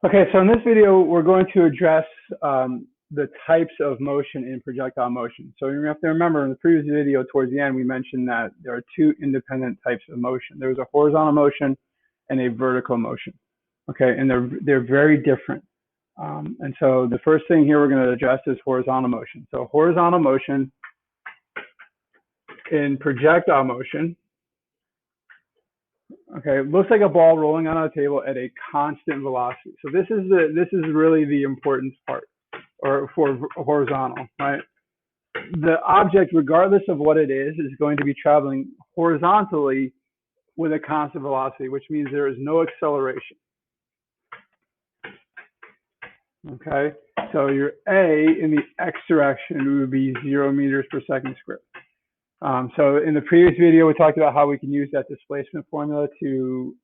Okay, so in this video, we're going to address the types of motion in projectile motion. So you have to remember in the previous video, towards the end, we mentioned that there are two independent types of motion. There's a horizontal motion and a vertical motion. Okay, and they're very different. And so the first thing here we're going to address is horizontal motion. So horizontal motion in projectile motion, okay, it looks like a ball rolling on a table at a constant velocity. So this is really the important part, or for horizontal, right? The object, regardless of what it is going to be traveling horizontally with a constant velocity, which means there is no acceleration. Okay, so your A in the X direction would be 0 meters per second squared. So in the previous video, we talked about how we can use that displacement formula to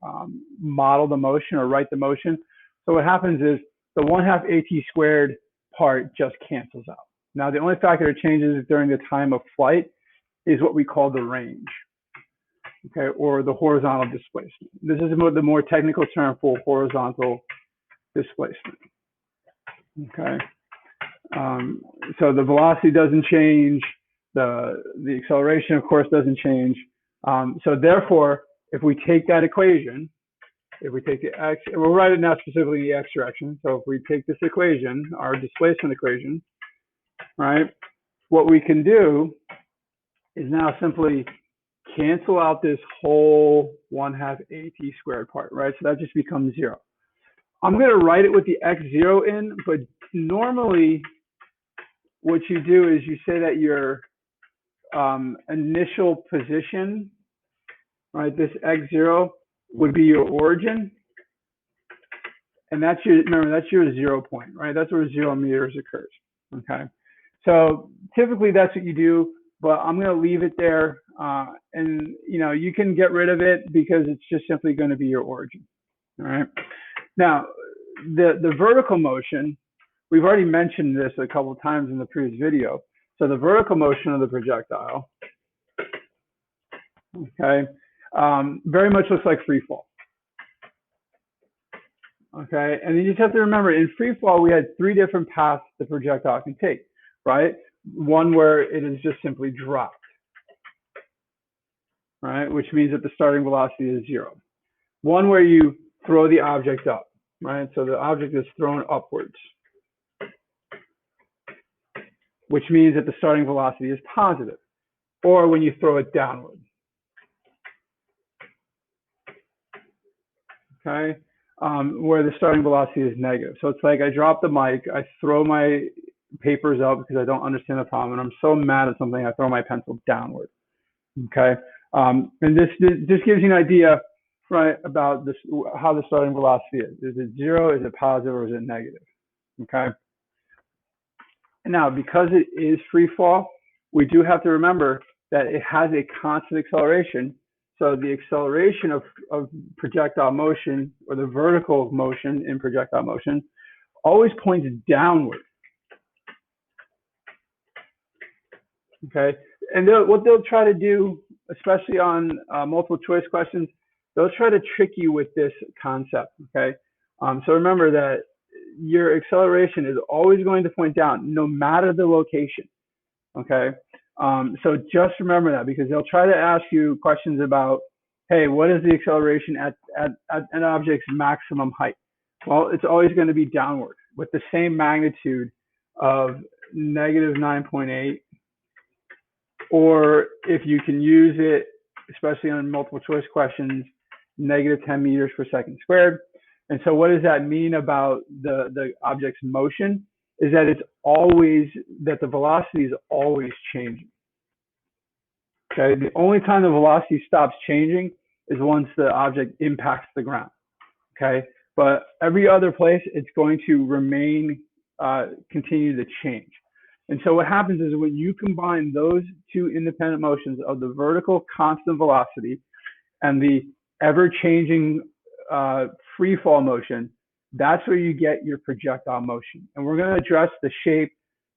model the motion or write the motion. So what happens is the 1/2 AT squared part just cancels out. Now, the only factor that changes during the time of flight is what we call the range, okay, or the horizontal displacement. This is the more technical term for horizontal displacement, okay? So the velocity doesn't change. The acceleration, of course, doesn't change. So therefore, if we take that equation, if we take the X, and we'll write it now specifically in the X direction. So if we take this equation, our displacement equation, right, what we can do is now simply cancel out this whole 1/2 AT squared part, right? So that just becomes 0. I'm going to write it with the X0 in, but normally what you do is you say that your initial position, right, this X0 would be your origin, and that's your, remember, that's your 0 point, right? That's where 0 meters occurs, okay? So typically that's what you do, but I'm going to leave it there, and you can get rid of it because it's just simply going to be your origin, all right? Now, the vertical motion, we've already mentioned this a couple of times in the previous video. So the vertical motion of the projectile, okay, very much looks like free fall. Okay, and you just have to remember, in free fall, we had 3 different paths the projectile can take, right? One where it is just simply dropped, right, which means that the starting velocity is 0. One where you throw the object up, right? So the object is thrown upwards, which means that the starting velocity is positive, or when you throw it downward. Okay, where the starting velocity is negative. So it's like I drop the mic, I throw my papers up because I don't understand the problem, and I'm so mad at something, I throw my pencil downward. Okay, and this gives you an idea, right, about this, how the starting velocity is. Is it 0, is it positive, or is it negative? Okay. Now, because it is free fall, we do have to remember that it has a constant acceleration. So the acceleration of projectile motion, or the vertical motion in projectile motion, always points downward. Okay, and what they'll try to do, especially on multiple choice questions, they'll try to trick you with this concept. Okay, so remember that your acceleration is always going to point down, no matter the location. Okay, so just remember that, because they'll try to ask you questions about, hey, what is the acceleration at an object's maximum height? Well, it's always going to be downward with the same magnitude of -9.8, or if you can use it, especially on multiple choice questions, -10 meters per second squared. And so what does that mean about the object's motion? Is that it's always, that the velocity is always changing. Okay, the only time the velocity stops changing is once the object impacts the ground. Okay, but every other place it's going to remain, continue to change. And so what happens is when you combine those two independent motions of the vertical constant velocity and the ever-changing free fall motion, that's where you get your projectile motion. And we're going to address the shape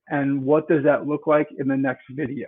and what does that look like in the next video.